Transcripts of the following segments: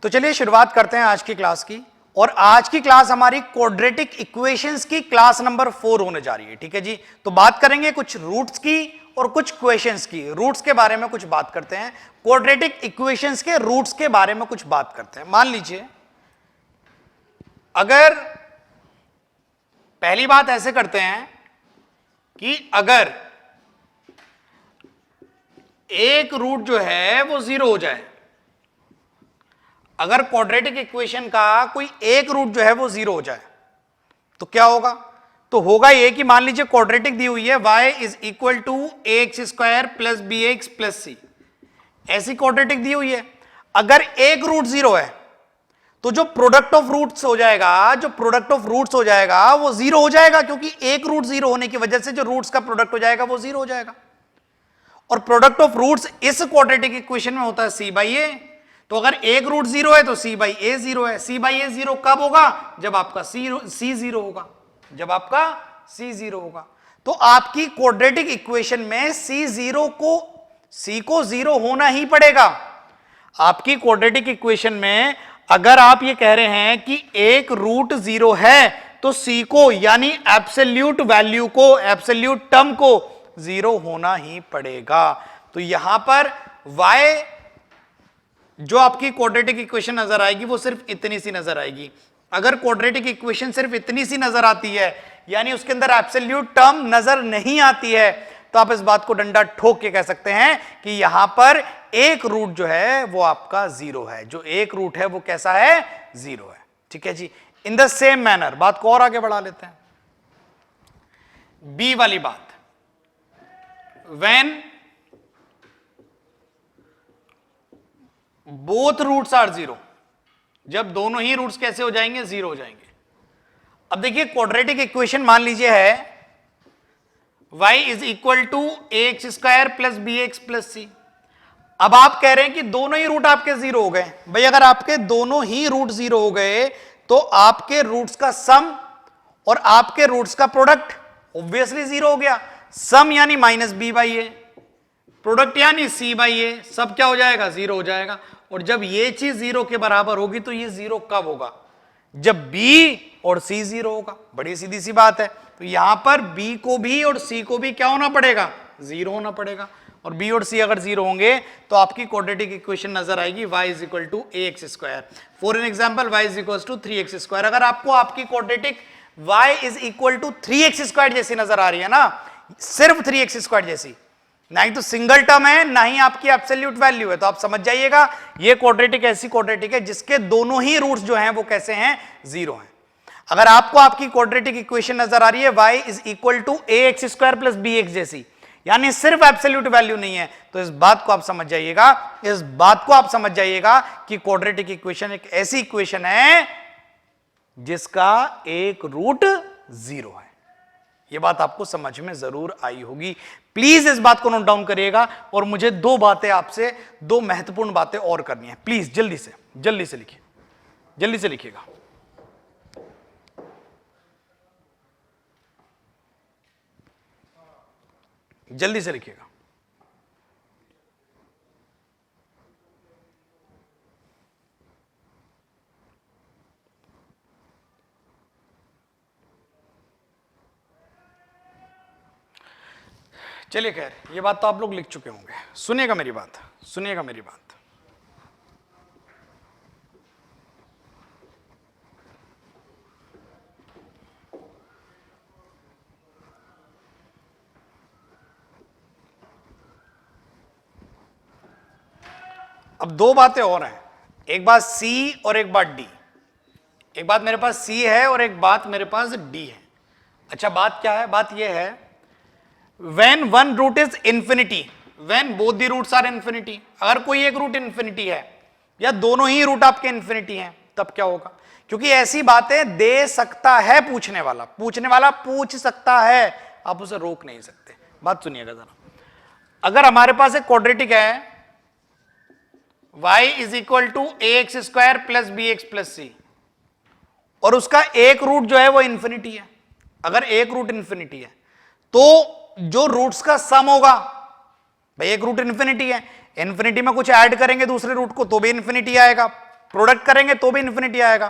तो चलिए शुरुआत करते हैं आज की क्लास की। और आज की क्लास हमारी क्वाड्रेटिक इक्वेशंस की क्लास नंबर 4 होने जा रही है। ठीक है जी। तो बात करेंगे कुछ रूट्स की और कुछ क्वेश्चंस की। रूट्स के बारे में कुछ बात करते हैं, क्वाड्रेटिक इक्वेशंस के रूट्स के बारे में कुछ बात करते हैं। मान लीजिए अगर पहली बात ऐसे करते हैं कि अगर एक रूट जो है वो 0 हो जाए, अगर क्वाड्रेटिक इक्वेशन का कोई एक रूट जो है वो 0 हो जाए तो क्या होगा? तो होगा ये कि मान लीजिए क्वाड्रेटिक दी हुई है y is equal to ax square plus b x plus c, ऐसी क्वाड्रेटिक दी हुई है। अगर एक रूट 0 है तो जो प्रोडक्ट ऑफ रूट्स हो जाएगा, जो प्रोडक्ट ऑफ रूट्स हो जाएगा वो 0 हो जाएगा, क्योंकि एक रूट 0 होने की वजह से जो रूट्स का प्रोडक्ट हो जाएगा वो 0 हो जाएगा। और प्रोडक्ट ऑफ रूट्स इस क्वाड्रेटिक इक्वेशन में होता है c बाई ए। तो अगर एक रूट 0 है तो c बाई ए 0 है। c बाई ए 0 कब होगा? जब आपका c 0 होगा, जब आपका c 0 होगा। तो आपकी क्वाड्रेटिक इक्वेशन में c को 0 होना ही पड़ेगा। आपकी क्वाड्रेटिक इक्वेशन में अगर आप ये कह रहे हैं कि एक रूट 0 है तो c को यानी एब्सोल्यूट वैल्यू को, एब्सोल्यूट टर्म को 0 होना ही पड़ेगा। तो यहां पर y जो आपकी क्वाड्रेटिक इक्वेशन नजर आएगी वो सिर्फ इतनी सी नजर आएगी। अगर क्वाड्रेटिक इक्वेशन सिर्फ इतनी सी नजर आती है, यानी उसके अंदर एब्सोल्यूट टर्म नजर नहीं आती है, तो आप इस बात को डंडा ठोक के कह सकते हैं कि यहां पर एक रूट जो है वो आपका 0 है। जो एक रूट है वो कैसा है? 0 है। ठीक है जी। इन द सेम मैनर बात को और आगे बढ़ा लेते हैं। बी वाली बात, when both roots are 0, जब दोनों ही रूट्स कैसे हो जाएंगे? 0 हो जाएंगे। अब देखिए क्वाड्रेटिक इक्वेशन मान लीजिए है y is equal to x square plus b x plus c. अब आप कह रहे हैं कि दोनों ही रूट आपके 0 हो गए। भाई अगर आपके दोनों ही रूट 0 हो गए तो आपके रूट्स का सम और आपके रूट्स का प्रोडक्ट ऑब्वियसली 0 हो गया। सम यानी minus b by a, product यानी सी बाई ए, सब क्या हो जाएगा? 0 हो जाएगा। और जब ये चीज 0 के बराबर होगी तो ये 0 कब होगा? जब b और c 0 होगा। बड़ी सीधी सी बात है। तो यहां पर b को भी और c को भी क्या होना पड़ेगा? 0 होना पड़ेगा। और b और c अगर 0 होंगे तो आपकी क्वाड्रेटिक इक्वेशन नजर आएगी y is equal to ax square. For an example y is equal to 3x square. अगर आपको आपकी quadratic y is equal to 3x square जैसी नजर आ रही है ना, सिर्फ 3x स्क्वायर जैसी, ना ही तो सिंगल टर्म है ना ही आपकी एब्सोल्यूट वैल्यू है, तो आप समझ जाइएगा ये क्वाड्रेटिक ऐसी क्वाड्रेटिक है जिसके दोनों ही रूट्स जो हैं वो कैसे हैं? 0 हैं। अगर आपको आपकी क्वाड्रेटिक इक्वेशन नजर आ रही है y is equal to ax square plus bx जैसी, यानी सिर्फ एब्सोल्यूट वैल्यू नहीं है, तो इस बात को आप समझ जाइएगा, इस बात को आप समझ जाइएगा कि क्वाड्रेटिक इक्वेशन एक ऐसी इक्वेशन है जिसका एक रूट 0 है। यह बात आपको समझ में जरूर आई होगी। प्लीज इस बात को नोट डाउन करिएगा। और मुझे दो बातें आपसे, दो महत्वपूर्ण बातें और करनी है। प्लीज जल्दी से लिखिए, जल्दी से लिखिएगा। जल्दी से लिखिएगा। चलिए खैर, ये बात तो आप लोग लिख चुके होंगे। सुनिएगा मेरी बात, सुनिएगा मेरी बात। अब दो बातें और हैं, एक बात C और एक बात D। एक बात मेरे पास C है और एक बात मेरे पास D है। अच्छा, बात क्या है? बात यह है when one root is infinity, when both the roots are infinity, अगर कोई एक रूट इंफिनिटी है या दोनों ही रूट आपके इंफिनिटी हैं तब क्या होगा? क्योंकि ऐसी बातें दे सकता है पूछने वाला पूछ सकता है, आप उसे रोक नहीं सकते। बात सुनिएगा जरा। अगर हमारे पास एक क्वाड्रेटिक है y is equal to ax square plus b x plus c, और उसका एक रूट जो है वो इंफिनिटी है, अगर एक रूट इंफिनिटी है तो जो रूट्स का सम होगा, भाई एक रूट इंफिनिटी है, इंफिनिटी में कुछ ऐड करेंगे दूसरे रूट को तो भी इंफिनिटी आएगा, प्रोडक्ट करेंगे तो भी इंफिनिटी आएगा।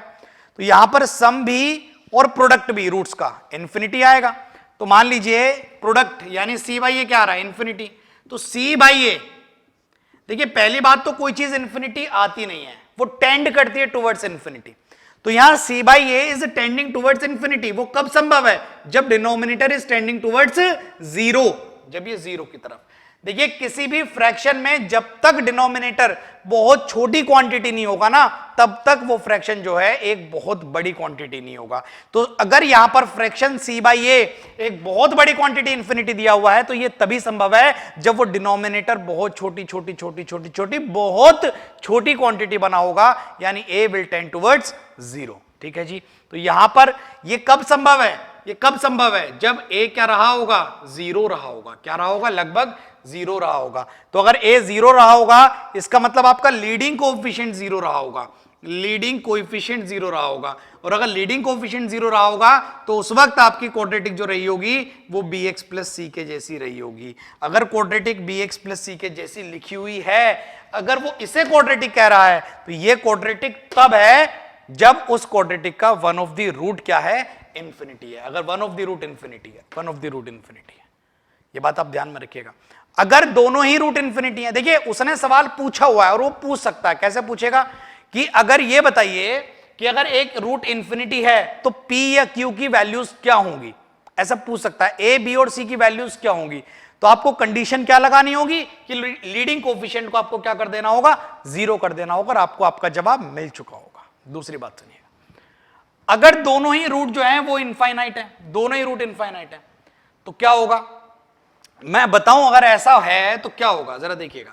तो यहां पर सम भी और प्रोडक्ट भी रूट्स का इंफिनिटी आएगा। तो मान लीजिए प्रोडक्ट यानी सी बाई ए क्या आ रहा है, इंफिनिटी। तो सी बाई ए, देखिए पहली बात तो कोई चीज इंफिनिटी आती नहीं है, वो टेंड करती है टुवर्ड्स इंफिनिटी। तो यहां c by a is tending towards infinity. वो कब संभव है, जब denominator is tending towards zero, जब ये जीरो की तरफ। देखिए किसी भी फ्रैक्शन में जब तक डिनोमिनेटर बहुत छोटी क्वांटिटी नहीं होगा ना, तब तक वो फ्रैक्शन जो है एक बहुत बड़ी क्वांटिटी नहीं होगा। तो अगर यहां पर फ्रैक्शन सी बाई ए एक बहुत बड़ी क्वांटिटी इंफिनिटी दिया हुआ है, तो ये तभी संभव है जब वो डिनोमिनेटर बहुत छोटी छोटी छोटी छोटी छोटी बहुत छोटी क्वांटिटी बना होगा, यानी ए विल टेंड टुवर्ड्स जीरो। ठीक है जी। तो यहां पर ये कब संभव है, ये कब संभव है, जब ए क्या रहा होगा, जीरो रहा होगा। क्या रहा होगा, लगभग जीरो रहा होगा। तो अगर ए जीरो रहा होगा, इसका मतलब आपका लीडिंग कोएफिशिएंट जीरो रहा होगा, लीडिंग कोएफिशिएंट जीरो रहा होगा। और अगर लीडिंग कोएफिशिएंट जीरो रहा होगा, तो उस वक्त आपकी क्वाड्रेटिक जो रही होगी वो bx प्लस सी के जैसी रही होगी। अगर क्वाड्रेटिक bx प्लस सी के जैसी लिखी हुई है, अगर वो इसे क्वाड्रेटिक कह रहा है, तो ये क्वाड्रेटिक तब है जब उस क्वाड्रेटिक का वन ऑफ द रूट क्या है, इंफिनिटी है। अगर one of the root infinity है, one of the root infinity है, ये बात आप ध्यान में रखिएगा। अगर दोनों ही रूट इंफिनिटी है, देखिए उसने सवाल पूछा हुआ है और वो पूछ सकता है। कैसे पूछेगा कि अगर ये बताइए कि अगर एक रूट इंफिनिटी है तो p या q की वैल्यूज क्या होंगी, ऐसा पूछ सकता है। a b और c की वैल्यूज क्या होंगी, तो आपको कंडीशन क्या लगानी होगी कि लीडिंग कोएफिशिएंट को आपको क्या कर देना होगा, जीरो कर देना होगा, और आपको आपका जवाब मिल चुका होगा। दूसरी बात सुनिए, अगर दोनों ही रूट जो है वो इनफाइनाइट है, दोनों ही रूट इनफाइनाइट है, तो क्या होगा, मैं बताऊं अगर ऐसा है तो क्या होगा, जरा देखिएगा।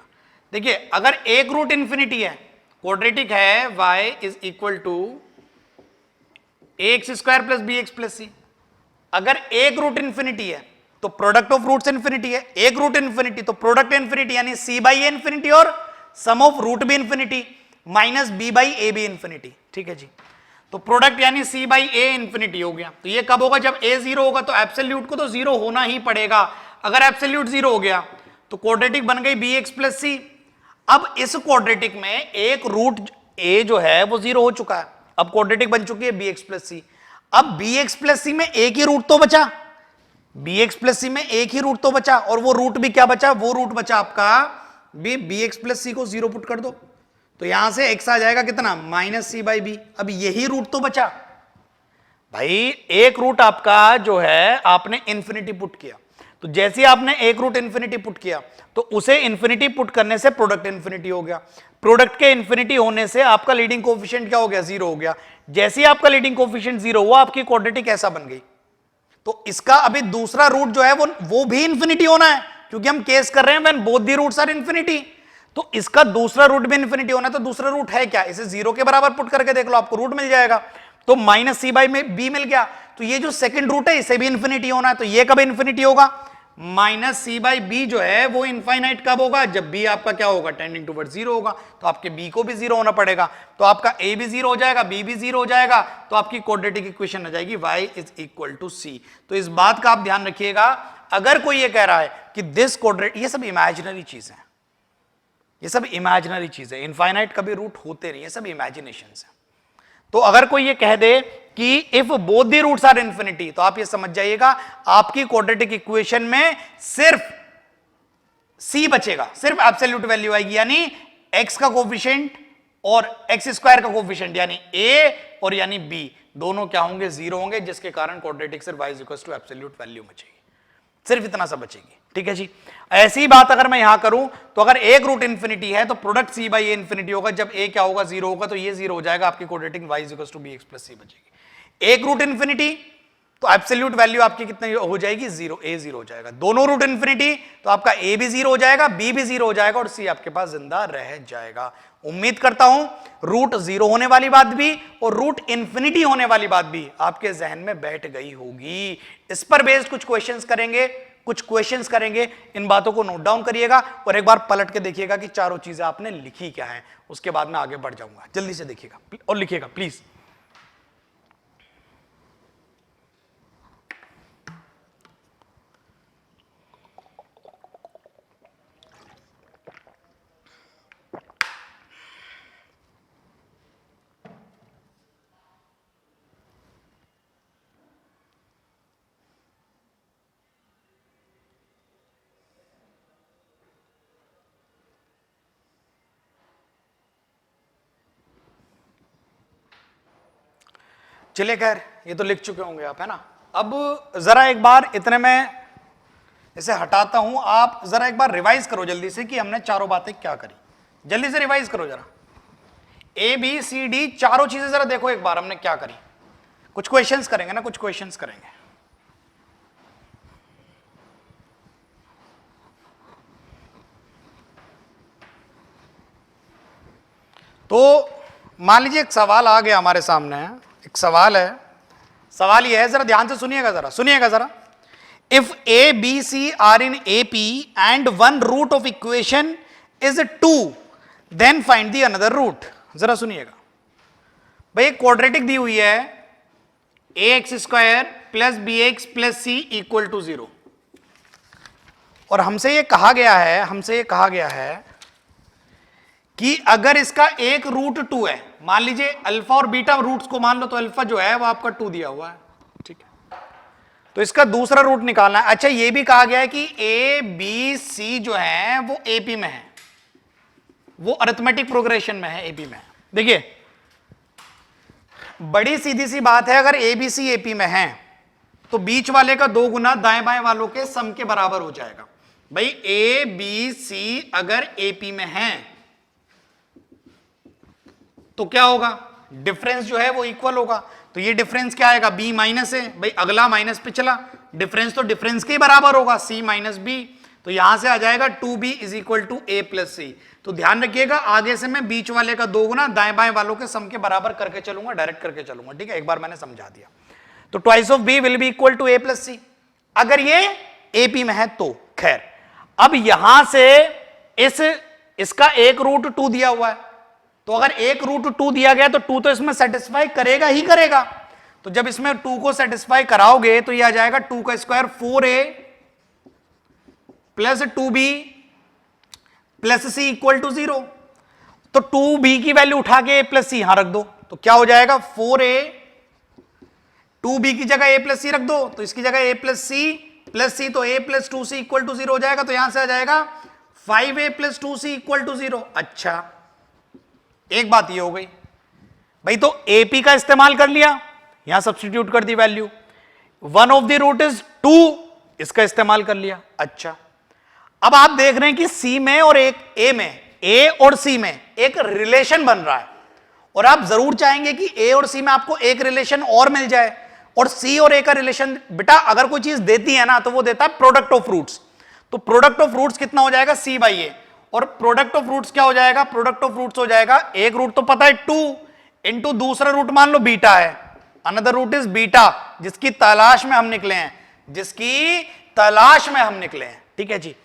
देखिए अगर एक रूट इंफिनिटी है, क्वाड्रेटिक है y is equal to x square plus b x plus c. अगर एक रूट इंफिनिटी है तो प्रोडक्ट ऑफ रूट्स इंफिनिटी है, एक रूट इंफिनिटी तो प्रोडक्ट इंफिनिटी, यानी सी बाई ए इंफिनिटी और सम ऑफ रूट भी इंफिनिटी माइनस बी बाई ए भी इंफिनिटी। ठीक है जी। तो प्रोडक्ट यानी सी बाई ए इंफिनिटी हो गया। तो ये कब होगा, जब ए जीरो होगा। तो एब्सोल्यूट को तो जीरो होना ही पड़ेगा। अगर एब्सोल्यूट जीरो हो गया तो क्वाड्रेटिक बन गई बी एक्स प्लस सी। अब इस क्वाड्रेटिक में एक रूट ए जो है वो जीरो हो चुका है, अब क्वाड्रेटिक बन चुकी है बी एक्स प्लस सी। अब बी एक्स प्लस सी में एक ही रूट तो बचा, बी एक्स प्लस सी में एक ही रूट तो बचा, और वो रूट भी क्या बचा, वो रूट बचा आपका बी एक्स प्लस सी को जीरो पुट कर दो, तो यहां से एक्स आ जाएगा कितना, माइनस सी बाई बी। अब यही रूट तो बचा भाई, एक रूट आपका जो है आपने इंफिनिटी पुट किया। तो जैसे ही आपने एक रूट इंफिनिटी पुट किया तो उसे इंफिनिटी पुट करने से प्रोडक्ट इंफिनिटी हो गया। प्रोडक्ट के इंफिनिटी होने से आपका लीडिंग कोएफिशिएंट क्या हो गया, जीरो हो गया। जैसे ही आपका लीडिंग कोएफिशिएंट जीरो हुआ, आपकी क्वाड्रेटिक ऐसा बन गई। तो इसका अभी दूसरा रूट जो है वो भी इंफिनिटी होना है, क्योंकि हम केस कर रहे हैं when both the roots are infinity. तो इसका दूसरा रूट भी इंफिनिटी होना है। तो दूसरा रूट है क्या, इसे जीरो के बराबर पुट करके देख लो, आपको रूट मिल जाएगा। तो माइनस सी बाई में बी मिल गया। तो ये जो सेकंड रूट है इसे भी इंफिनिटी होना है। तो ये कब इंफिनिटी होगा, माइनस सी बाई बी जो है वो इनफाइनाइट कब होगा, जब बी आपका क्या होगा, टेंडिंग टुवर्ड जीरो होगा। तो आपके बी को भी जीरो होना पड़ेगा। तो आपका ए भी जीरो हो जाएगा, बी भी जीरो हो जाएगा। तो आपकी क्वाड्रेटिक इक्वेशन आ जाएगी y इज इक्वल टू सी। तो इस बात का आप ध्यान रखिएगा, अगर कोई ये कह रहा है कि दिस क्वाड्रेटिक, ये सब इमेजिनरी चीज है, ये सब इमेजिनरी चीज है, इनफाइनाइट कभी रूट होते नहीं, ये सब इमेजिनेशन है। तो अगर कोई ये कह दे कि if both the roots are infinity, तो आप ये समझ जाइएगा आपकी क्वाड्रेटिक इक्वेशन में सिर्फ c बचेगा, सिर्फ एब्सोल्यूट वैल्यू आएगी, यानी x का कोफिशिएंट और x स्क्वायर का कोफिशिएंट यानी a और यानी b दोनों क्या होंगे, जीरो होंगे, जिसके कारण क्वाड्रेटिक सिर्फ y is equal to absolute value बचेगी, सिर्फ इतना सा बचेगी। ठीक है जी। ऐसी बात अगर मैं यहां करूं तो अगर एक रूट इंफिनिटी है तो product c by a infinity होगा, जब ए क्या होगा, जीरो होगा, तो ये जीरो हो जाएगा, आपकी quadratic y is equal to bx plus c बचेगी। एक रूट इंफिनिटी तो एब्सोल्यूट वैल्यू आपकी कितनी हो जाएगी, जीरो, ए जीरो हो जाएगा। दोनों रूट इंफिनिटी तो आपका ए भी जीरो हो जाएगा, बी भी जीरो हो जाएगा, और सी आपके पास जिंदा रह जाएगा। उम्मीद करता हूं रूट जीरो होने वाली बात भी और रूट इंफिनिटी होने वाली बात भी आपके जहन में बैठ गई होगी। इस पर बेस्ड कुछ क्वेश्चंस करेंगे, कुछ क्वेश्चंस करेंगे, इन बातों को नोट डाउन करिएगा और एक बार पलट के देखिएगा कि चारों चीजें आपने लिखी क्या है। उसके बाद मैं आगे बढ़ जाऊंगा, जल्दी से देखिएगा और लिखिएगा प्लीज। चलिए खैर, ये तो लिख चुके होंगे आप, है ना। अब जरा एक बार इतने में इसे हटाता हूं, आप जरा एक बार रिवाइज करो जल्दी से कि हमने चारों बातें क्या करी। जल्दी से रिवाइज करो जरा, ए बी सी डी चारों चीजें जरा देखो एक बार हमने क्या करी। कुछ क्वेश्चंस करेंगे ना, कुछ क्वेश्चंस करेंगे। तो मान लीजिए एक सवाल आ गया हमारे सामने, एक सवाल है, सवाल ये है, जरा ध्यान से सुनिएगा, जरा। If a b c are in A P and one root of equation is 2, then find the another root. जरा सुनिएगा भाई, एक क्वाड्रेटिक दी हुई है, a x square plus b x plus c equal to 0, और हमसे ये कहा गया है कि अगर इसका एक रूट 2 है, मान लीजिए अल्फा और बीटा रूट्स को मान लो, तो अल्फा जो है वो आपका 2 दिया हुआ है, ठीक है, तो इसका दूसरा रूट निकालना है। अच्छा, ये भी कहा गया है कि ए बी सी जो है वो एपी में है, वो अरिथमेटिक प्रोग्रेशन में है, एपी में है। देखिए बड़ी सीधी सी बात है, अगर ए बी सी एपी में है तो बीच वाले का 2 गुना दाएं बाएं वालों के सम के बराबर हो जाएगा। भाई ए बी सी अगर एपी में है तो क्या होगा, डिफरेंस जो है वो इक्वल होगा। तो ये डिफरेंस क्या आएगा, बी माइनस है, भाई अगला माइनस पिछला, डिफरेंस तो डिफरेंस के बराबर होगा, सी माइनस बी। तो यहां से आ जाएगा 2b is equal to a plus c. तो ध्यान रखिएगा, आगे से मैं बीच वाले का 2 गुना दाएं बाएं वालों के सम के बराबर करके चलूंगा, डायरेक्ट करके चलूंगा, ठीक है, एक बार मैंने समझा दिया। तो twice of b will be equal to a plus c, अगर ये एपी में है तो। खैर, अब यहां से इसका एक रूट 2 दिया हुआ है, तो अगर एक रूट 2 दिया गया तो 2 तो इसमें सेटिस्फाई करेगा ही करेगा। तो जब इसमें 2 को सेटिस्फाई कराओगे तो ये आ जाएगा 2 का square 4a plus 2b plus c equal to 0। तो 2b की वैल्यू उठा के a प्लस सी यहां रख दो, तो क्या हो जाएगा 4a, 2b की जगह a प्लस सी रख दो, तो इसकी जगह a प्लस सी, तो a plus 2c equal to 0 हो जाएगा। तो यहां से आ जाएगा 5a plus 2c equal to 0। अच्छा, एक बात ये हो गई भाई, तो एपी का इस्तेमाल कर लिया, यहां सब्स्टिट्यूट कर दी value, one of the root is 2, इसका इस्तेमाल कर लिया। अच्छा, अब आप देख रहे हैं कि सी में और एक ए में, ए और सी में एक रिलेशन बन रहा है, और आप जरूर चाहेंगे कि ए और सी में आपको एक रिलेशन और मिल जाए, और सी और ए का रिलेशन, बेटा अगर कोई चीज देती है ना तो वो देता है प्रोडक्ट ऑफ रूट्स। तो प्रोडक्ट ऑफ रूट्स कितना हो जाएगा, सी बाई ए, और प्रोडक्ट ऑफ रूट्स क्या हो जाएगा, प्रोडक्ट ऑफ रूट्स हो जाएगा, एक रूट तो पता है 2 इंटू दूसरा रूट मान लो बीटा है, अनदर रूट इज बीटा, जिसकी तलाश में हम निकले हैं, ठीक है जी।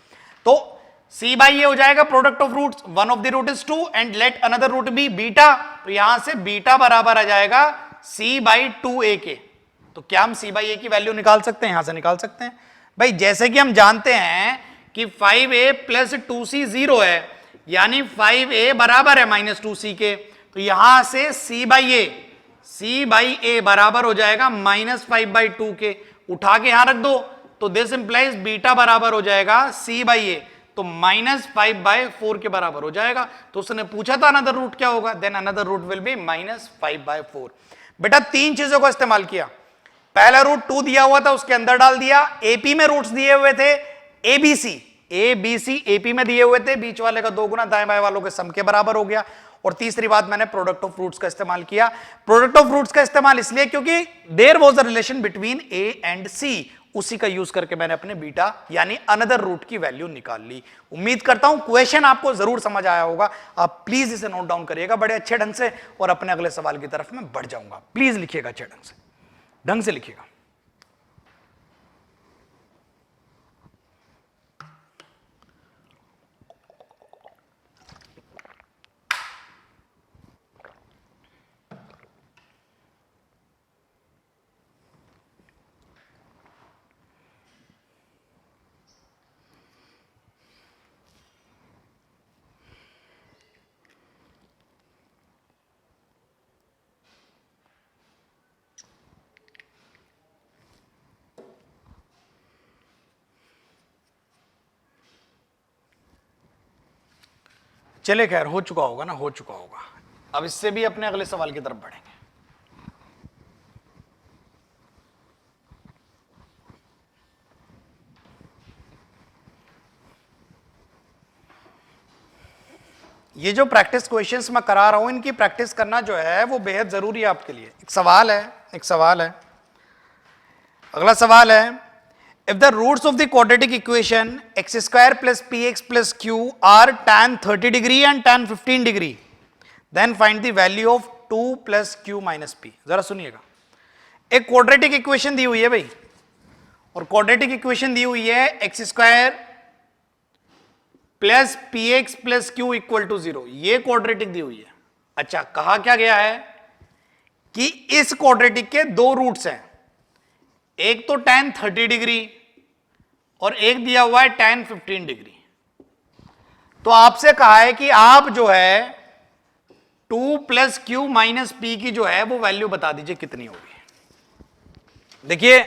तो c बाई ए हो जाएगा product of roots, one of the root is 2 and let another root be beta, तो यहां से बीटा बराबर आ जाएगा c बाई 2a के। तो क्या हम c बाई ए की वैल्यू निकाल सकते हैं, यहां से निकाल सकते हैं भाई, जैसे कि हम जानते हैं कि 5a प्लस 2c 0 है, यानी 5a बराबर है माइनस 2c के, तो यहां से c बाई ए बराबर हो जाएगा माइनस 5/2 के, उठा के यहां रख दो, तो दिस इंप्लाइज बीटा बराबर हो जाएगा c बाई ए, तो माइनस 5/4 के बराबर हो जाएगा। तो उसने पूछा था अनदर रूट क्या होगा, then another root will be minus 5/4। बेटा 3 चीजों का इस्तेमाल किया, पहला रूट 2 दिया हुआ था उसके अंदर डाल दिया, एपी में रूट्स दिए हुए थे, एबीसी एपी में दिए हुए थे, बीच वाले का 2 गुना दाएं बाएं वालों के सम के बराबर हो गया। और तीसरी बात, मैंने प्रोडक्ट ऑफ रूट्स का इस्तेमाल किया। प्रोडक्ट ऑफ रूट्स का इस्तेमाल इसलिए क्योंकि there was a relation between a and c, उसी का यूज करके मैंने अपने बीटा यानी अनदर रूट की वैल्यू निकाल ली। उम्मीद करता हूं क्वेश्चन आपको जरूर समझ आया होगा। आप प्लीज इसे नोट डाउन करिएगा बड़े अच्छे ढंग से, और अपने अगले सवाल की तरफ मैं बढ़ जाऊंगा। प्लीज लिखिएगा अच्छे ढंग से लिखिएगा। चले खैर, हो चुका होगा ना, हो चुका होगा। अब इससे भी अपने अगले सवाल की तरफ बढ़ेंगे। ये जो प्रैक्टिस क्वेश्चंस मैं करा रहा हूं, इनकी प्रैक्टिस करना जो है वो बेहद जरूरी है आपके लिए। एक सवाल है, अगला सवाल है, if the roots of the quadratic equation x square plus p x plus q are tan 30 degree and tan 15 degree, then find the value of 2 plus q minus p. जरा सुनिएगा, एक क्वाड्रेटिक इक्वेशन दी हुई है भाई, और quadratic equation दी हुई है x square plus p x plus q equal to 0, ये क्वाड्रेटिक दी हुई है। अच्छा, कहा क्या गया है कि इस क्वाड्रेटिक के दो रूट्स हैं, एक तो tan 30 डिग्री और एक दिया हुआ है tan 15 डिग्री। तो आपसे कहा है कि आप जो है 2 प्लस क्यू माइनस पी की जो है वो वैल्यू बता दीजिए कितनी होगी। देखिए,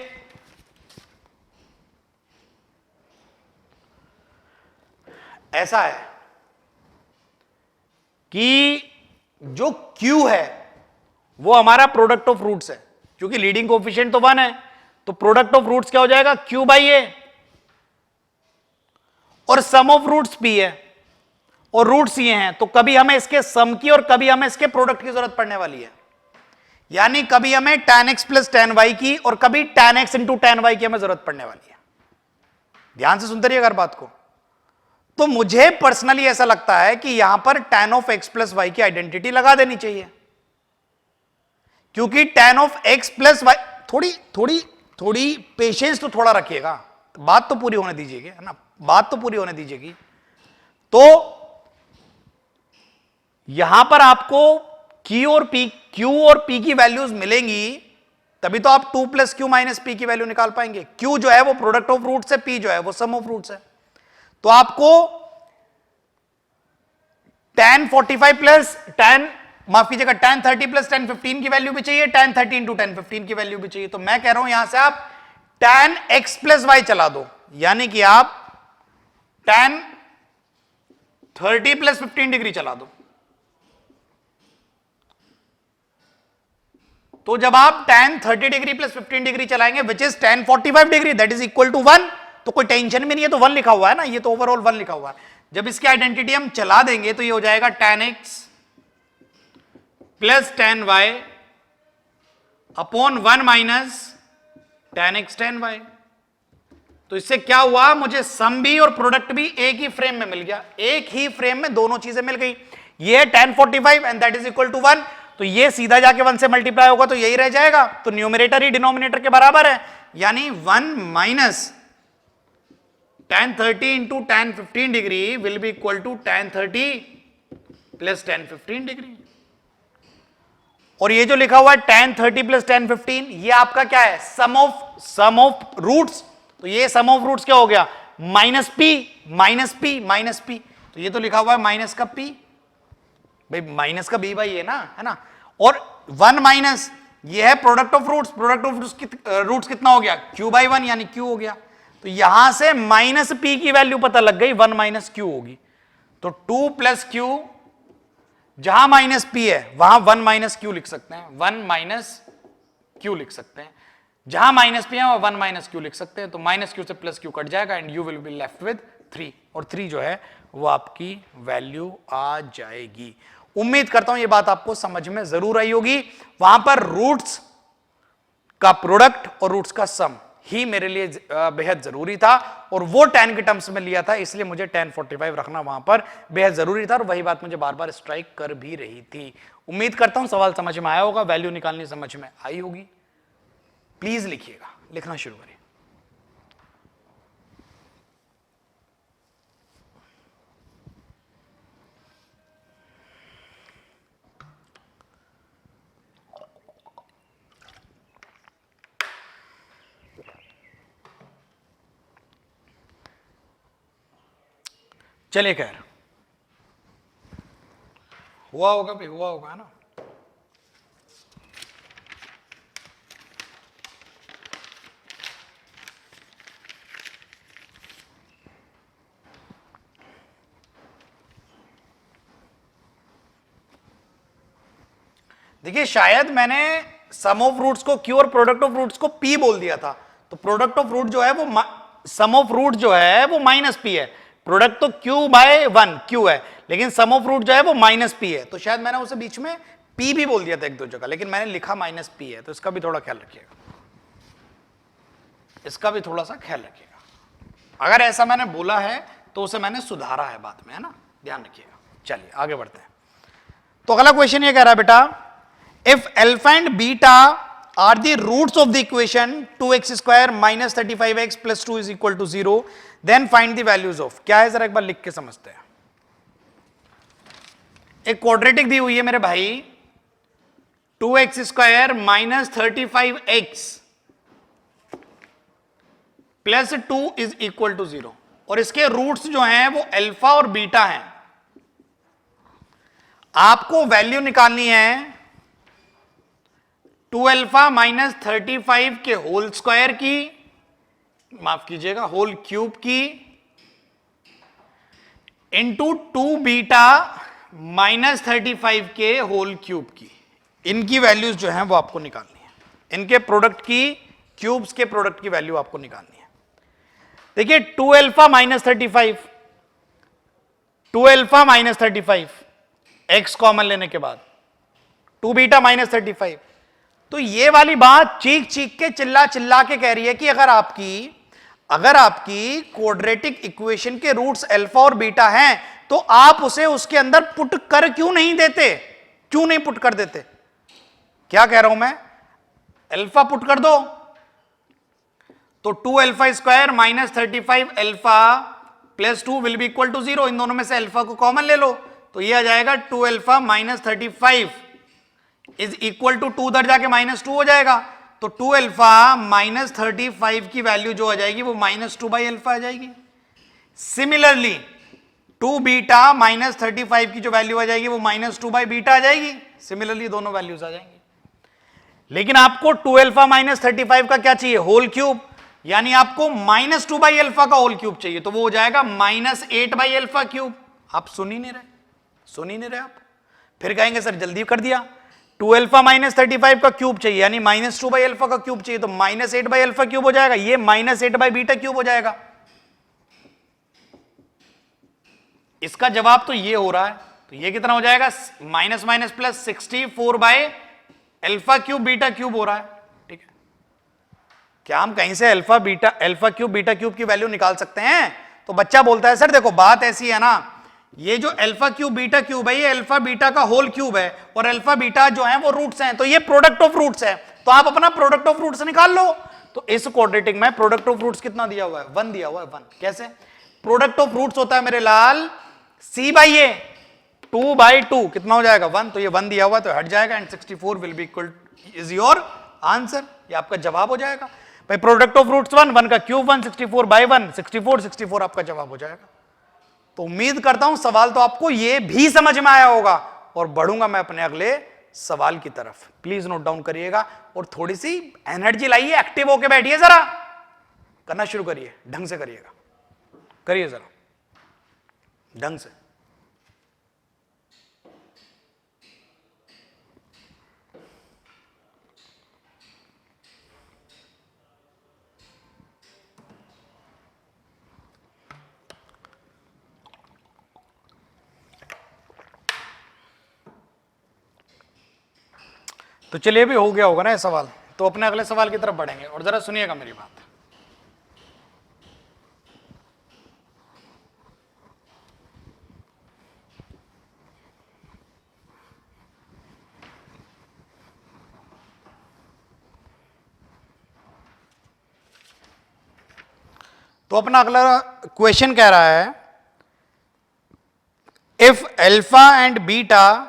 ऐसा है कि जो Q है वो हमारा प्रोडक्ट ऑफ रूट्स है, क्योंकि लीडिंग कोएफिशिएंट तो 1 है, तो प्रोडक्ट ऑफ रूट्स क्या हो जाएगा, Q बाई A, और सम ऑफ रूट्स P है, और रूट्स ये हैं, तो कभी हमें इसके सम की और कभी हमें इसके प्रोडक्ट की जरूरत पड़ने वाली है। यानी कभी हमें tan x plus tan y की और कभी tan x into tan y की हमें जरूरत पड़ने वाली है। ध्यान से सुनते रहिएगा बात को। तो मुझे पर्सनली ऐसा लगता है कि यहां पर tan of x plus y की आइडेंटिटी लगा देनी चाहिए, क्योंकि tan of x plus y, थोड़ी पेशेंस तो थोड़ा रखिएगा, बात तो पूरी होने दीजिएगा, है ना, बात तो पूरी होने दीजिएगी। तो यहां पर आपको Q और P की वैल्यूज मिलेंगी, तभी तो आप 2 प्लस क्यू माइनस पी की वैल्यू निकाल पाएंगे। Q जो है वो प्रोडक्ट ऑफ रूट्स है, P जो है वो सम ऑफ रूट्स है। तो आपको tan 45 प्लस माफ कीजिएगा tan 30 प्लस tan 15 की वैल्यू भी चाहिए, tan 30 इंटू tan 15 की वैल्यू भी चाहिए। तो मैं कह रहा हूं यहां से आप tan x प्लस वाई चला दो, यानी कि आप tan 30 प्लस 15 डिग्री चला दो। तो जब आप tan 30 डिग्री प्लस 15 डिग्री चलाएंगे, which is tan 45 degree, that is equal to 1, तो कोई टेंशन भी नहीं है, तो 1 लिखा हुआ है ना, ये तो ओवरऑल 1 लिखा हुआ है। जब इसकी आइडेंटिटी हम चला देंगे तो ये हो जाएगा tan x plus tan y upon 1 minus tan x tan y। तो इससे क्या हुआ, मुझे सम भी और प्रोडक्ट भी एक ही फ्रेम में मिल गया, एक ही फ्रेम में दोनों चीजें मिल गई। ये tan 45 and that is equal to 1, तो ये सीधा जाके 1 से मल्टीप्लाई होगा तो यही रह जाएगा, तो न्यूमरेटर ही डिनोमिनेटर के बराबर है, यानी 1 minus tan 30 into tan 15 degree will be equal to tan 30 plus tan 15 degree. और ये जो लिखा हुआ है tan 30 प्लस tan 15, ये आपका क्या है, सम ऑफ रूट्स। तो ये सम ऑफ रूट्स क्या हो गया, माइनस पी, तो ये तो लिखा हुआ है माइनस का p, भाई माइनस का b बाई ये ना, है ना। और 1 माइनस ये है प्रोडक्ट ऑफ रूट्स, रूट्स कितना हो गया, q बाई 1, यानी q हो गया। तो यहां से माइनस p की वैल्यू पता लग गई, 1 माइनस q होगी। तो 2 प्लस q, जहां माइनस p है वहां 1 माइनस q लिख सकते हैं, 1 माइनस q लिख सकते हैं, जहां माइनस p है वहां 1 माइनस q लिख सकते हैं। तो माइनस q से प्लस q कट जाएगा and you will be left with 3, और 3 जो है वो आपकी वैल्यू आ जाएगी। उम्मीद करता हूं ये बात आपको समझ में जरूर आई होगी। वहां पर रूट्स का प्रोडक्ट और रूट्स का सम ही मेरे लिए बेहद जरूरी था, और वो tan के टर्म्स में लिया था, इसलिए मुझे tan 45 रखना वहां पर बेहद जरूरी था, और वही बात मुझे बार बार स्ट्राइक कर भी रही थी। उम्मीद करता हूं सवाल समझ में आया होगा, वैल्यू निकालनी समझ में आई होगी। प्लीज लिखिएगा, लिखना शुरू करिए। चलिए खैर, हुआ होगा भाई, हुआ होगा ना। देखिए, शायद मैंने सम ऑफ रूट्स को क्यू और प्रोडक्ट ऑफ रूट्स को पी बोल दिया था, तो प्रोडक्ट ऑफ रूट जो है वो सम ऑफ रूट जो है वो माइनस पी है, प्रोडक्ट तो क्यू बाय 1 क्यू है, लेकिन सम ऑफ रूट जो है वो माइनस पी है, तो शायद मैंने उसे बीच में पी भी बोल दिया था एक दो जगह, लेकिन मैंने लिखा माइनस पी है, तो इसका भी थोड़ा ख्याल रखिएगा, इसका भी थोड़ा सा ख्याल रखिएगा। अगर ऐसा मैंने बोला है तो उसे मैंने सुधारा है बाद में, है ना, ध्यान रखिएगा। चलिए आगे बढ़ते हैं। तो अगला क्वेश्चन ये कह रहा है बेटा, if alpha and beta are the roots of the equation 2x square minus 35x plus 2 is equal to 0, then find the values of, क्या है जरा एक बार लिख के समझते हैं। एक क्वाड्रेटिक दी हुई है मेरे भाई, 2x square minus 35x plus 2 is equal to 0, और इसके रूट्स जो हैं वो अल्फा और बीटा हैं। आपको वैल्यू निकालनी है 2 अल्फा माइनस 35 के होल स्क्वायर की, माफ कीजिएगा होल क्यूब की, इंटू 2 बीटा माइनस 35 के होल क्यूब की। इनकी वैल्यूज जो हैं वो आपको निकालनी है, इनके प्रोडक्ट की, क्यूब्स के प्रोडक्ट की वैल्यू आपको निकालनी है। देखिए 2 alpha minus 35, 2 alpha minus 35, x common लेने के बाद 2 बीटा माइनस 35, तो ये वाली बात चीख चीख के चिल्ला चिल्ला के कह रही है कि अगर आपकी क्वाड्रेटिक इक्वेशन के रूट्स अल्फा और बीटा हैं तो आप उसे उसके अंदर पुट कर क्यों नहीं देते, क्यों नहीं पुट कर देते। क्या कह रहा हूं मैं, अल्फा पुट कर दो, तो 2 alpha square minus 35 alpha plus 2 will be equal to 0, इन दोनों में से अल्फा को कॉमन ले लो, तो ये आ जाएगा 2 alpha minus 35 is equal to 2 उधर जाके माइनस 2 हो जाएगा, तो 2 अल्फा माइनस 35 की वैल्यू जो आ जाएगी वो माइनस 2 बाई अल्फा आ जाएगी। सिमिलरली 2 बीटा माइनस 35 की जो वैल्यू आ जाएगी वो माइनस 2 बाई बीटा आ जाएगी। सिमिलरली दोनों वैल्यूज आ जाएंगी, लेकिन आपको 2 अल्फा माइनस 35 का क्या चाहिए, होल क्यूब, यानी आपको माइनस 2 बाई अल्फा का होल क्यूब चाहिए, तो वो हो जाएगा माइनस 8 बाई अल्फा क्यूब। आप सुन ही नहीं रहे आप, फिर कहेंगे सर जल्दी कर दिया, 2 अल्फा माइनस 35 का क्यूब चाहिए, यानी माइनस 2 बाई अल्फा का क्यूब चाहिए, तो माइनस 8 बाई अल्फा क्यूब हो जाएगा, ये माइनस 8 बाई बीटा क्यूब हो जाएगा। इसका जवाब तो ये हो रहा है, तो ये कितना हो जाएगा, minus minus plus 64 by alpha cube beta cube हो रहा है। ठीक है, क्या हम कहीं से अल्फा क्यूब बीटा क्यूब की वैल्यू निकाल सकते हैं। तो बच्चा बोलता है सर देखो बात ऐसी है ना, ये जो अल्फा क्यूब बीटा क्यूब है ये अल्फा बीटा का होल क्यूब है, और अल्फा बीटा जो है वो रूट्स हैं, तो ये प्रोडक्ट ऑफ रूट्स है, तो आप अपना प्रोडक्ट ऑफ रूट्स निकाल लो। तो इस क्वाड्रेटिक में प्रोडक्ट ऑफ रूट्स कितना दिया हुआ है, 1 दिया हुआ है, 1। कैसे प्रोडक्ट ऑफ रूट्स होता है मेरे लाल, c बाई ए, 2 बाई 2 कितना हो जाएगा 1, तो ये 1 दिया हुआ है तो हट जाएगा, and 64 will be equal is your answer, ये आपका जवाब हो जाएगा भाई। प्रोडक्ट ऑफ रूट्स 1 का क्यूब 1, 64 बाई 1 64 आपका जवाब हो जाएगा। तो उम्मीद करता हूं सवाल तो आपको ये भी समझ में आया होगा, और बढ़ूंगा मैं अपने अगले सवाल की तरफ। प्लीज नोट डाउन करिएगा और थोड़ी सी एनर्जी लाइए, एक्टिव होके बैठिए, जरा करना शुरू करिए, ढंग से करिएगा, करिए जरा ढंग से। तो चलिए भी हो गया होगा ना ये सवाल, तो अपने अगले सवाल की तरफ बढ़ेंगे, और जरा सुनिएगा मेरी बात। तो अपना अगला क्वेश्चन कह रहा है, if alpha and beta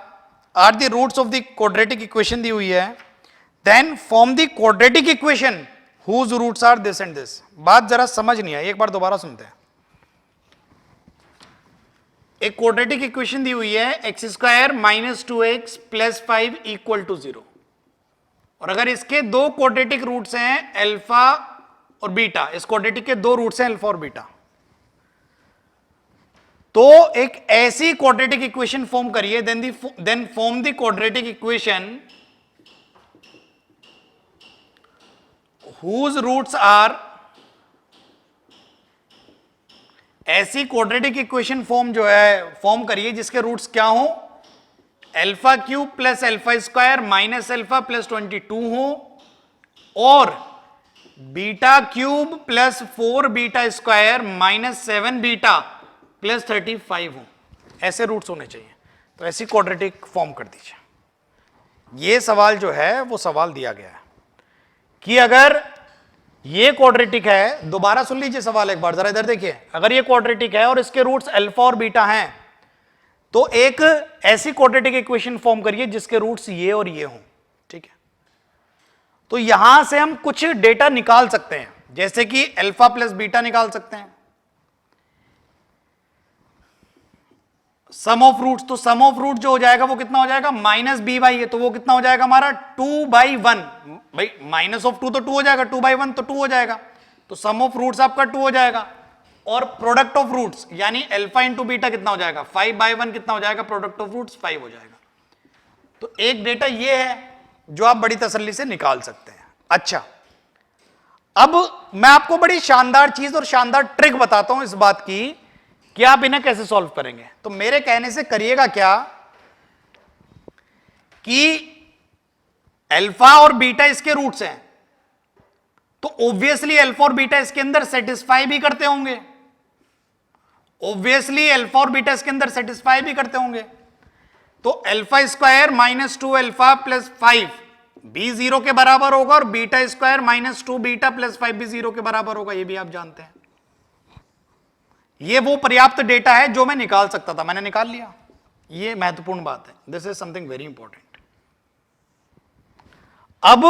are the roots of the quadratic equation दी हुई है, then form the quadratic equation whose roots are this and this. बात जरा समझ नहीं आई, एक बार दोबारा सुनते हैं। एक क्वाड्रेटिक इक्वेशन दी हुई है, x square minus 2x plus 5 equal to 0, और अगर इसके दो क्वाड्रेटिक रूट्स हैं अल्फा और बीटा, इस क्वाड्रेटिक के दो रूट्स हैं अल्फा और बीटा, तो एक ऐसी क्वाड्रेटिक इक्वेशन फॉर्म करिए, then form the quadratic equation whose roots are ऐसी क्वाड्रेटिक इक्वेशन फॉर्म करिए जिसके रूट्स क्या हो, alpha cube plus alpha square minus alpha plus 22 हो, और beta cube plus 4 beta square minus 7 beta plus 35 हो। ऐसे रूट्स होने चाहिए। तो ऐसी क्वाड्रेटिक फॉर्म कर दीजिए। ये सवाल जो है वो सवाल दिया गया है कि अगर ये क्वाड्रेटिक है, दोबारा सुन लीजिए सवाल एक बार, जरा इधर देखिए, अगर ये क्वाड्रेटिक है और इसके रूट्स अल्फा और बीटा हैं, तो एक ऐसी क्वाड्रेटिक इक्वेशन फॉर्म करिए जिसके रूट्स ये और ये हों। ठीक है, तो यहां से हम कुछ डेटा निकाल सकते हैं, जैसे कि अल्फा प्लस बीटा निकाल सकते हैं, सम ऑफ रूट्स। तो सम ऑफ रूट जो हो जाएगा वो कितना हो जाएगा, माइनस बी बाई ए, तो वो कितना हो जाएगा हमारा 2/1। भाई माइनस ऑफ 2 तो 2 हो जाएगा, 2/1 तो 2 हो जाएगा, तो सम ऑफ रूट्स आपका 2 हो जाएगा। और प्रोडक्ट ऑफ रूट्स यानी अल्फा इंटू बीटा कितना हो जाएगा, 5/1 कितना हो जाएगा, प्रोडक्ट ऑफ रूट्स 5 हो जाएगा। तो एक डेटा ये है जो आप बड़ी तसल्ली से निकाल सकते हैं। अच्छा, अब मैं आपको बड़ी शानदार चीज और शानदार ट्रिक बताता हूं इस बात की कि आप इन्हें कैसे सॉल्व करेंगे। तो मेरे कहने से करिएगा क्या कि अल्फा और बीटा इसके रूट्स हैं, तो ऑब्वियसली अल्फा और बीटा इसके अंदर सेटिस्फाई भी करते होंगे, ऑब्वियसली अल्फा और बीटा इसके अंदर सेटिस्फाई भी करते होंगे। तो alpha square minus 2 alpha plus 5 भी 0 के बराबर होगा, और beta square minus 2 beta plus 5 भी 0 के बराबर होगा, ये भी आप जानते हैं। ये वो पर्याप्त डेटा है जो मैं निकाल सकता था, मैंने निकाल लिया। ये महत्वपूर्ण बात है, this is something very important. अब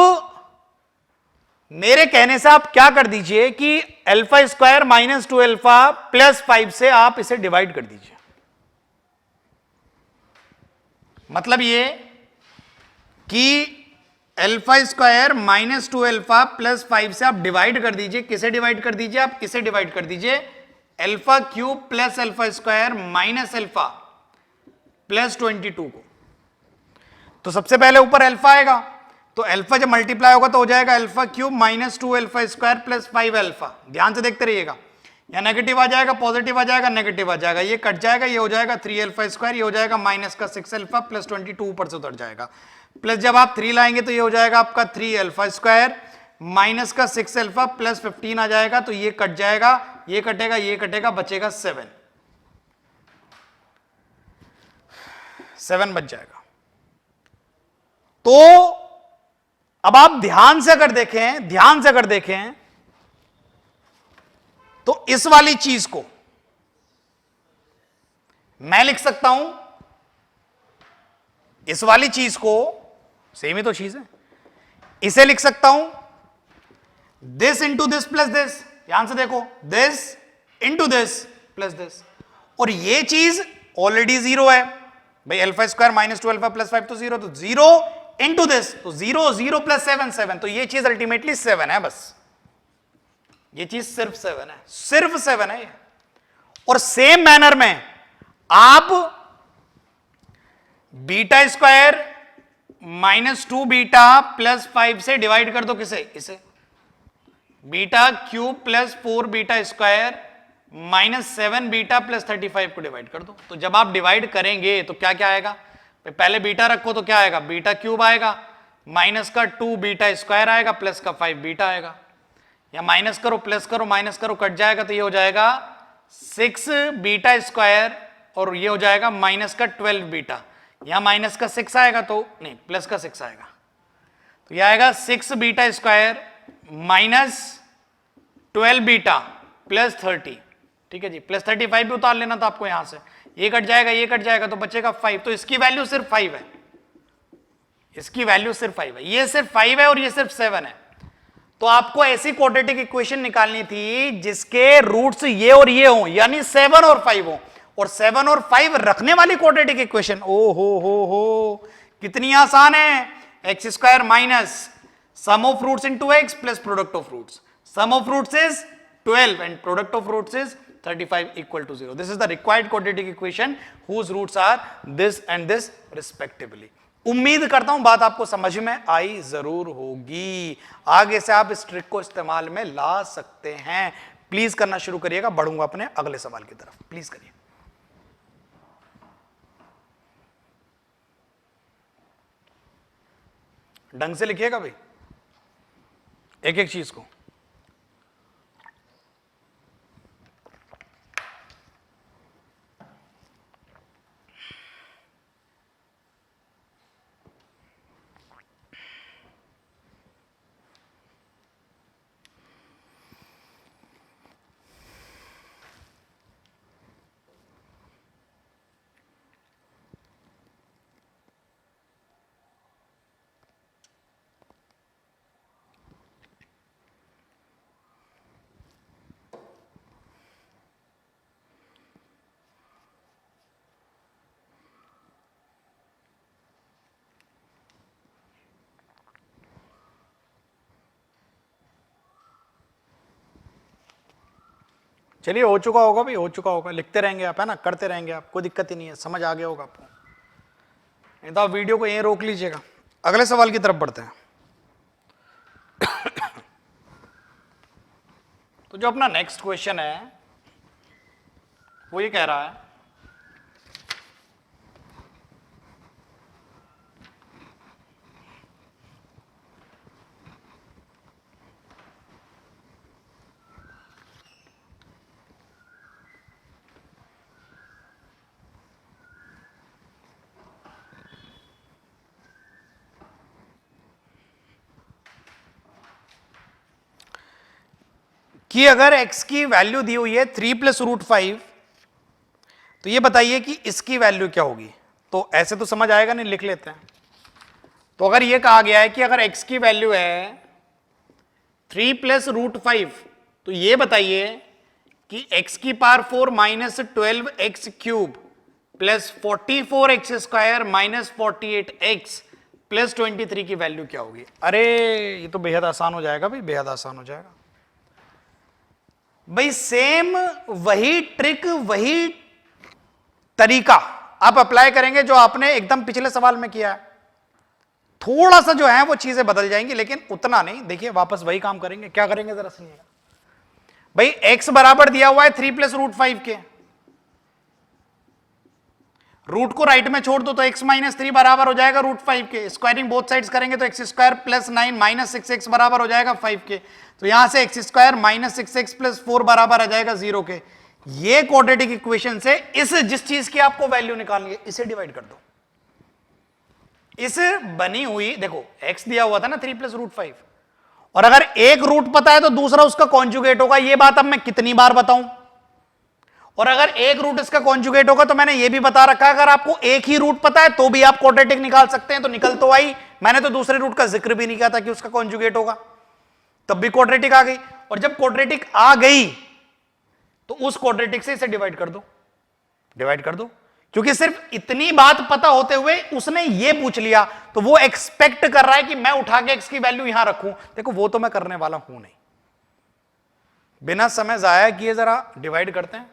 मेरे कहने से आप क्या कर दीजिए कि alpha square minus 2 alpha plus 5 से आप इसे डिवाइड कर दीजिए। मतलब ये कि alpha square minus 2 alpha plus 5 से आप डिवाइड कर दीजिए। किसे डिवाइड कर दीजिए, आप इसे डिवाइड कर दीजिए, alpha cube plus alpha square minus alpha plus 22 को। तो सबसे पहले ऊपर अल्फा आएगा, तो अल्फा जब मल्टीप्लाई होगा तो हो जाएगा alpha cube minus 2 alpha square plus 5 alpha. ध्यान से देखते रहिएगा, या नेगेटिव आ जाएगा, पॉजिटिव आ जाएगा, नेगेटिव आ जाएगा, ये कट जाएगा, ये हो जाएगा 3 अल्फा स्क्वायर, ये हो जाएगा माइनस का 6 अल्फा प्लस 22 ऊपर से उतर जाएगा, प्लस जब आप 3 लाएंगे तो ये हो जाएगा आपका 3 अल्फा स्क्वायर माइनस का 6 अल्फा प्लस 15 आ जाएगा, तो ये कट जाएगा, ये कटेगा, ये कटेगा, बचेगा 7 बच जाएगा। तो अब आप ध्यान से अगर देखें तो इस वाली चीज को मैं लिख सकता हूं, इस वाली चीज को, सेम ही तो चीज है, इसे लिख सकता हूं this into this plus this. ध्यान से देखो, this into this plus this, और ये चीज ऑलरेडी 0 है भाई, alpha square minus 2 alpha plus 5 तो 0, तो 0 इंटू दिस, तो 0 प्लस 7, तो ये चीज अल्टीमेटली 7 है, बस ये चीज सिर्फ 7 है, सिर्फ 7 है ये। और सेम मैनर में आप beta square minus 2 beta plus 5 से डिवाइड कर दो, किसे, इसे, beta cube plus 4 beta square minus 7 beta plus 35 को डिवाइड कर दो। तो जब आप डिवाइड करेंगे तो क्या क्या आएगा, पहले बीटा रखो तो क्या आएगा, बीटा क्यूब आएगा, माइनस का 2 बीटा स्क्वायर आएगा, प्लस का 5 बीटा आएगा, या माइनस करो प्लस करो माइनस करो कट जाएगा, तो ये हो जाएगा 6 बीटा स्क्वायर, और ये हो जाएगा माइनस का 12 बीटा, यहां माइनस का 6 आएगा तो नहीं, प्लस का 6 आएगा, तो यह आएगा 6 beta square minus 12 beta plus 30। ठीक है जी, प्लस 35 भी उतार लेना था आपको यहां से, ये कट जाएगा, ये कट जाएगा, तो बचेगा 5। तो इसकी वैल्यू सिर्फ 5 है, इसकी वैल्यू सिर्फ 5 है, ये सिर्फ 5 है और ये सिर्फ 7 है। तो आपको ऐसी क्वाड्रेटिक इक्वेशन निकालनी थी जिसके रूट्स ये और ये हों, यानी 7 और 5 हो, और 7 और 5 रखने वाली क्वाड्रेटिक इक्वेशन, ओ हो कितनी आसान है। X square minus sum of roots into x plus product of roots, sum of roots is 12 and product of roots is 35 equal to 0. This is the required quadratic equation whose roots are this and this respectively. उम्मीद करता हूं बात आपको समझ में आई जरूर होगी। आगे से आप इस ट्रिक को इस्तेमाल में ला सकते हैं। प्लीज करना शुरू करिएगा, बढ़ूंगा अपने अगले सवाल की तरफ, प्लीज करिए। ढंग से लिखिएगा भाई एक एक चीज को। चलिए हो चुका होगा भाई, हो चुका होगा, लिखते रहेंगे आप, है ना, करते रहेंगे आप, कोई दिक्कत ही नहीं है, समझ आ गया होगा आपको। नहीं तो आप वीडियो को यहीं रोक लीजिएगा। अगले सवाल की तरफ बढ़ते हैं। तो जो अपना नेक्स्ट क्वेश्चन है वो ये कह रहा है कि अगर x की वैल्यू दी हुई है 3 प्लस रूट 5, तो ये बताइए कि इसकी वैल्यू क्या होगी। तो ऐसे तो समझ आएगा नहीं, लिख लेते हैं। तो अगर ये कहा गया है कि अगर x की वैल्यू है 3 प्लस रूट 5, तो ये बताइए कि x की power 4 minus 12x cube plus 44x square minus 48x plus 23 की वैल्यू क्या होगी। अरे ये तो बेहद आसान हो जाएगा भाई, बेहद आसान हो जाएगा भाई। सेम वही ट्रिक, वही तरीका आप अप्लाई करेंगे जो आपने एकदम पिछले सवाल में किया है। थोड़ा सा जो है वो चीजें बदल जाएंगी, लेकिन उतना नहीं। देखिए वापस वही काम करेंगे। क्या करेंगे जरा सुनिएगा भाई। x बराबर दिया हुआ है 3 प्लस रूट 5 के, रूट को राइट में छोड़ दो तो x माइनस 3 बराबर हो जाएगा रूट 5 के। स्क्वायरिंग बोथ साइड्स करेंगे तो x square plus 9 minus 6x बराबर हो जाएगा 5 के। तो यहां से x square minus 6x plus 4 बराबर आ जाएगा 0 के। ये क्वाड्रेटिक इक्वेशन से इस जिस चीज की आपको वैल्यू निकालनी है इसे डिवाइड कर दो। इस बनी हुई देखो x दिया हुआ था ना 3 प्लस रूट 5, और अगर एक रूट पता है तो दूसरा उसका कॉन्जुगेट होगा। ये बात अब मैं कितनी बार बताऊं। और अगर एक रूट इसका कॉन्जुगेट होगा तो मैंने ये भी बता रखा है, अगर आपको एक ही रूट पता है तो भी आप क्वाड्रेटिक निकाल सकते हैं। तो निकल तो आई, मैंने तो दूसरे रूट का जिक्र भी नहीं किया था कि उसका कॉन्जुगेट होगा, तब भी क्वाड्रेटिक आ गई। और जब क्वाड्रेटिक आ गई तो उस क्वाड्रेटिक से इसे डिवाइड कर दो, डिवाइड कर दो। क्योंकि सिर्फ इतनी बात पता होते हुए उसने ये पूछ लिया, तो वो एक्सपेक्ट कर रहा है कि मैं उठा के x की वैल्यू यहां रखूं। देखो वो तो मैं करने वाला हूं नहीं। बिना समय जाया किए जरा डिवाइड करते हैं।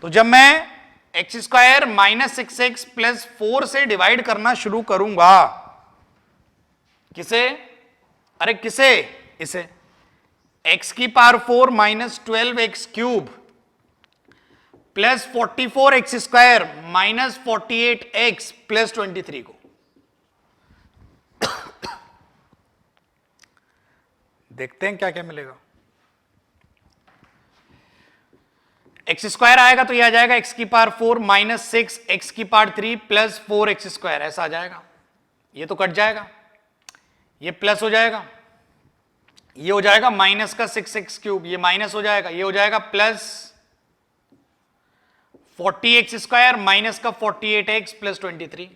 तो जब मैं x square minus 6x plus 4 से डिवाइड करना शुरू करूंगा, किसे, अरे किसे, इसे, x की power 4 minus 12x cube plus 44x square minus 48x plus 23 को देखते हैं क्या क्या मिलेगा। एक्स स्क्वायर आएगा तो यह आ जाएगा x की पावर 4 माइनस 6 एक्स की पावर 3 प्लस 4x स्क्वायर, ऐसा आ जाएगा। ये तो कट जाएगा, ये प्लस हो जाएगा, ये हो जाएगा माइनस का 6x क्यूब, ये माइनस हो जाएगा, ये हो जाएगा प्लस 40x स्क्वायर माइनस का 48x प्लस 23,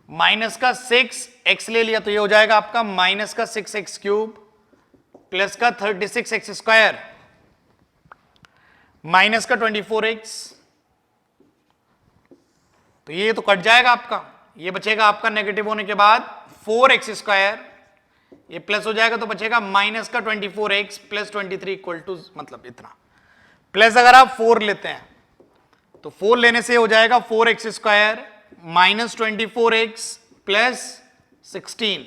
माइनस का 6x ले लिया तो ये हो जाएगा आपका माइनस का 6x क्यूब प्लस का 36x स्क्वायर माइनस का 24x। तो ये तो कट जाएगा आपका, ये बचेगा आपका नेगेटिव होने के बाद 4x स्क्वायर, ये प्लस हो जाएगा तो बचेगा माइनस का 24x प्लस 23 इक्वल टू, मतलब इतना। प्लस अगर आप 4 लेते हैं तो 4 लेने से हो जाएगा 4x square minus 24x plus 16,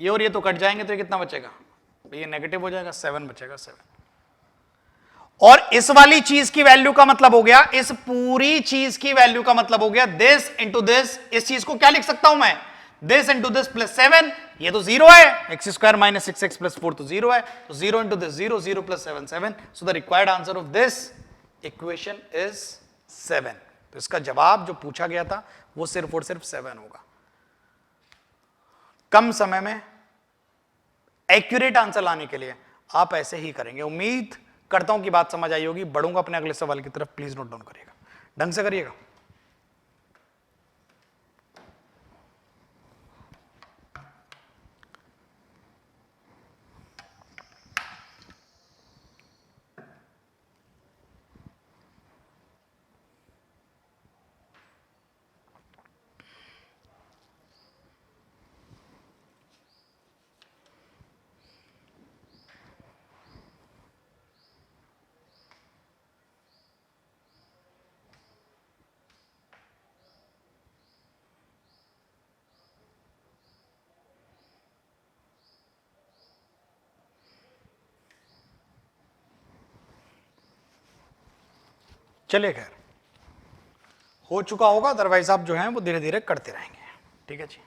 ये और ये तो कट जाएंगे तो ये कितना बचेगा ये नेगेटिव हो जाएगा, 7 बचेगा 7। और इस वाली चीज की वैल्यू का मतलब हो गया, इस पूरी चीज की वैल्यू का मतलब हो गया दिस इंटू दिस। इस चीज को क्या लिख सकता हूं मैं, दिस इंटू दिस प्लस 7, ये तो 0 है, x square minus 6x plus 4 तो 0 है, तो 0 into this 0, 0 plus 7 7। So the required answer of this equation is 7। तो इसका जवाब जो पूछा गया था वो सिर्फ और सिर्फ 7 होगा। कम समय में एक्यूरेट आंसर लाने के लिए आप ऐसे ही करेंगे। उम्मीद करता हूं कि बात समझ आई होगी। बढ़ूंगा अपने अगले सवाल की तरफ, प्लीज नोट डाउन करिएगा, ढंग से करिएगा। चलिए खैर, हो चुका होगा, अदरवाइज आप जो हैं वो धीरे धीरे करते रहेंगे। ठीक है जी।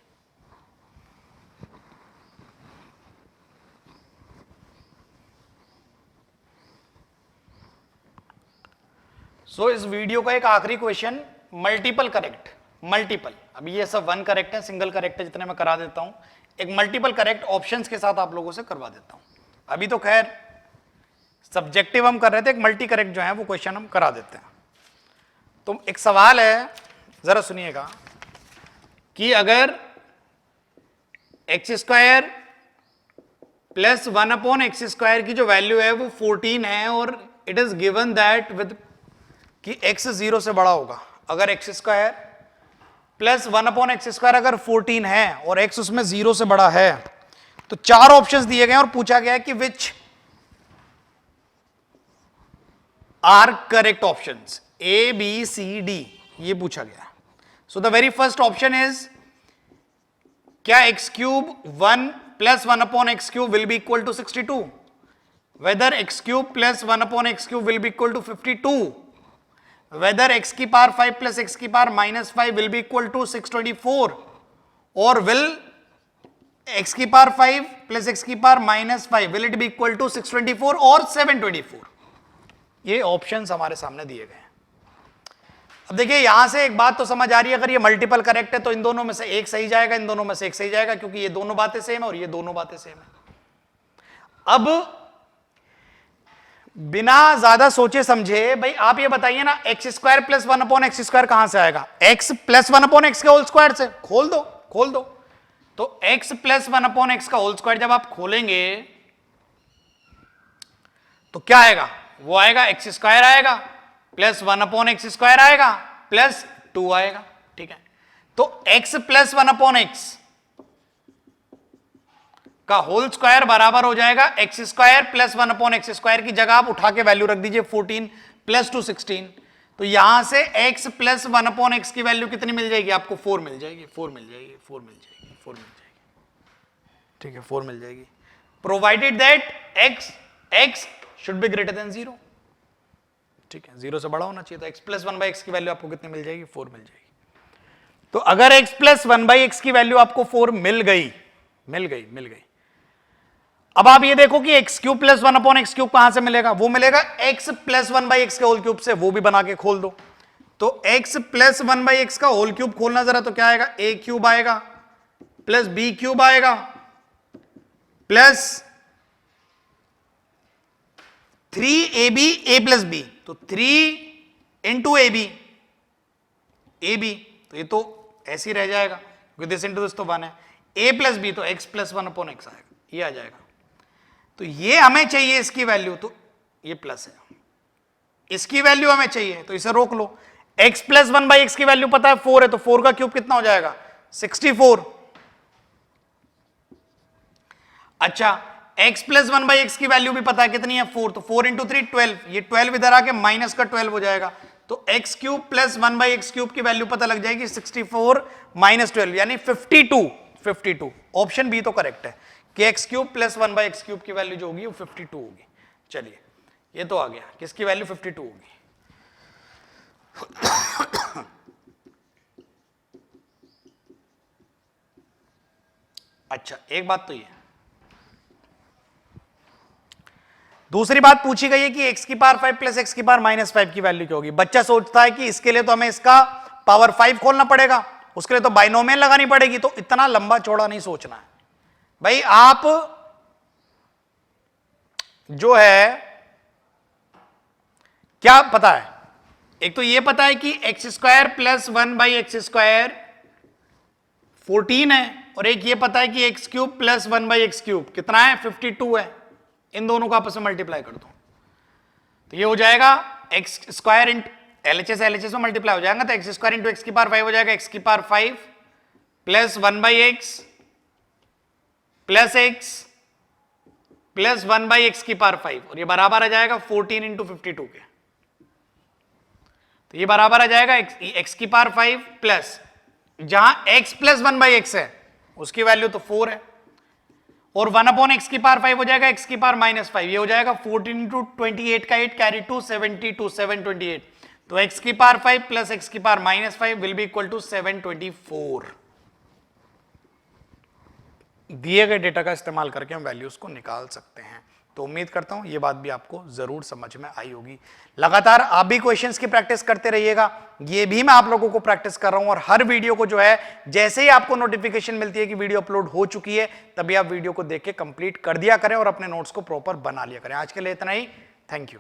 सो इस वीडियो का एक आखिरी क्वेश्चन, मल्टीपल करेक्ट। मल्टीपल, अभी ये सब 1 करेक्ट है, सिंगल करेक्ट है, जितने मैं करा देता हूं। एक मल्टीपल करेक्ट ऑप्शंस के साथ आप लोगों से करवा देता हूं। अभी तो खैर सब्जेक्टिव हम कर रहे थे, एक मल्टी करेक्ट जो है वो क्वेश्चन हम करा देते हैं। तो एक सवाल है, जरा सुनिएगा, कि अगर एक्स स्क्वायर प्लस 1/x² की जो वैल्यू है वो 14 है, और it is given that with कि x 0 से बड़ा होगा। अगर एक्स स्क्वायर प्लस 1/x² अगर 14 है और x उसमें 0 से बड़ा है, तो 4 ऑप्शंस दिए गए और पूछा गया है कि which are correct options, A, B, C, D, ये पूछा गया। So the very first option is, क्या x³ 1 plus 1/x³ will be equal to 62? Whether x³ plus 1/x³ will be equal to 52? Whether x की power 5 plus x की power minus 5 will be equal to 624? और will x की power 5 plus x की power minus 5 will it be equal to 624 और 724? ये options हमारे सामने दिए गए हैं। अब देखिए, यहां से एक बात तो समझ आ रही है, अगर ये मल्टीपल करेक्ट है तो इन दोनों में से एक सही जाएगा, इन दोनों में से एक सही जाएगा, क्योंकि ये दोनों बातें सेम है और ये दोनों बातें सेम है। अब बिना ज्यादा सोचे समझे, भाई आप ये बताइए ना, x² प्लस 1/x² कहां से आएगा? x प्लस 1/x के होल स्क्वायर से। खोल दो, खोल दो। तो x प्लस 1/x का होल स्क्वायर जब आप खोलेंगे तो क्या आएगा? वो आएगा x² आएगा प्लस 1/x² आएगा प्लस 2 आएगा। ठीक है, तो x प्लस 1/x का होल स्क्वायर बराबर हो जाएगा x² प्लस 1/x² की जगह आप उठा के वैल्यू रख दीजिए 14 प्लस 2 16। तो यहां से x प्लस 1/x की वैल्यू कितनी मिल जाएगी आपको? 4 मिल जाएगी, 4 मिल जाएगी, 4 मिल जाएगी, 4 मिल जाएगी। ठीक है, 4 मिल जाएगी, provided that x should be greater than 0। ठीक है, 0 से बड़ा होना चाहिए। तो x प्लस 1/x की वैल्यू आपको कितनी मिल जाएगी? 4 मिल जाएगी। तो अगर x प्लस 1/x की वैल्यू आपको 4 मिल गई, मिल गई, मिल गई, अब आप ये देखो कि x³ प्लस 1/x³ कहां से मिलेगा? वो मिलेगा x प्लस 1/x के होल क्यूब से। वो भी बना के खोल दो। तो x प्लस 1/x का होल क्यूब खोलना जरा, तो क्या आएगा? a³ आएगा प्लस b³ आएगा plus 3ab a plus b। तो 3 इंटू ab, तो ये तो ऐसे ही रह जाएगा क्योंकि दिस इंटू दिस तो 1 है। a प्लस b, तो x प्लस 1/x आएगा, ये आ जाएगा। तो ये हमें चाहिए इसकी वैल्यू, तो ये प्लस है। इसकी वैल्यू हमें चाहिए तो इसे रोक लो। x प्लस 1/x की वैल्यू पता है 4 है, तो 4 का क्यूब कितना हो जाएगा? 64। अच्छा, x प्लस 1/x की वैल्यू भी पता है कितनी है? 4। तो 4 इंटू 3 12, ये 12 इधर आके माइनस का 12 हो जाएगा। तो x³ प्लस 1/x³ की वैल्यू पता लग जाएगी 64 माइनस 12 यानी 52। 52 ऑप्शन बी तो करेक्ट है। कि एक्स क्यूब प्लस 1/x³ की वैल्यू जो होगी वो 52 होगी। चलिए ये तो आ गया, किसकी वैल्यू 52 होगी। अच्छा एक बात तो ये, दूसरी बात पूछी गई है कि x की पावर 5 प्लस x की पावर -5 की वैल्यू क्या होगी। बच्चा सोचता है कि इसके लिए तो हमें इसका पावर 5 खोलना पड़ेगा, उसके लिए तो बाइनोमियल लगानी पड़ेगी, तो इतना लंबा चौड़ा नहीं सोचना है भाई। आप जो है क्या पता है, एक तो ये पता है कि x² प्लस 1/x² 14 है, और एक ये पता है कि x³ प्लस 1/x³ कितना है 52 है। इन दोनों को आपस में मल्टीप्लाई कर दो तो ये हो जाएगा x² इंटू LHS में मल्टीप्लाई हो जाएगा, तो x² इंटू x की पावर 5 हो जाएगा x की power 5 plus 1/x plus x plus 1/x की पावर 5, और ये बराबर आ जाएगा 14 इंटू 52 के। तो ये बराबर आ जाएगा x की पावर 5 प्लस, जहां x प्लस 1/x है उसकी वैल्यू तो 4 है, और 1/x की पावर 5 हो जाएगा x की पावर -5, ये हो जाएगा 14 इंटू 28 का 8 कैरी 2 72 728। तो x की पावर 5 प्लस x की power -5 will be equal to 724। दिए गए डेटा का इस्तेमाल करके हम वैल्यूज को निकाल सकते हैं। तो उम्मीद करता हूं ये बात भी आपको जरूर समझ में आई होगी। लगातार आप भी क्वेश्चंस की प्रैक्टिस करते रहिएगा, ये भी मैं आप लोगों को प्रैक्टिस कर रहा हूं, और हर वीडियो को जो है जैसे ही आपको नोटिफिकेशन मिलती है कि वीडियो अपलोड हो चुकी है, तभी आप वीडियो को देख के कंप्लीट कर दिया करें और अपने नोट्स को प्रॉपर बना लिया करें। आज के लिए इतना ही, थैंक यू।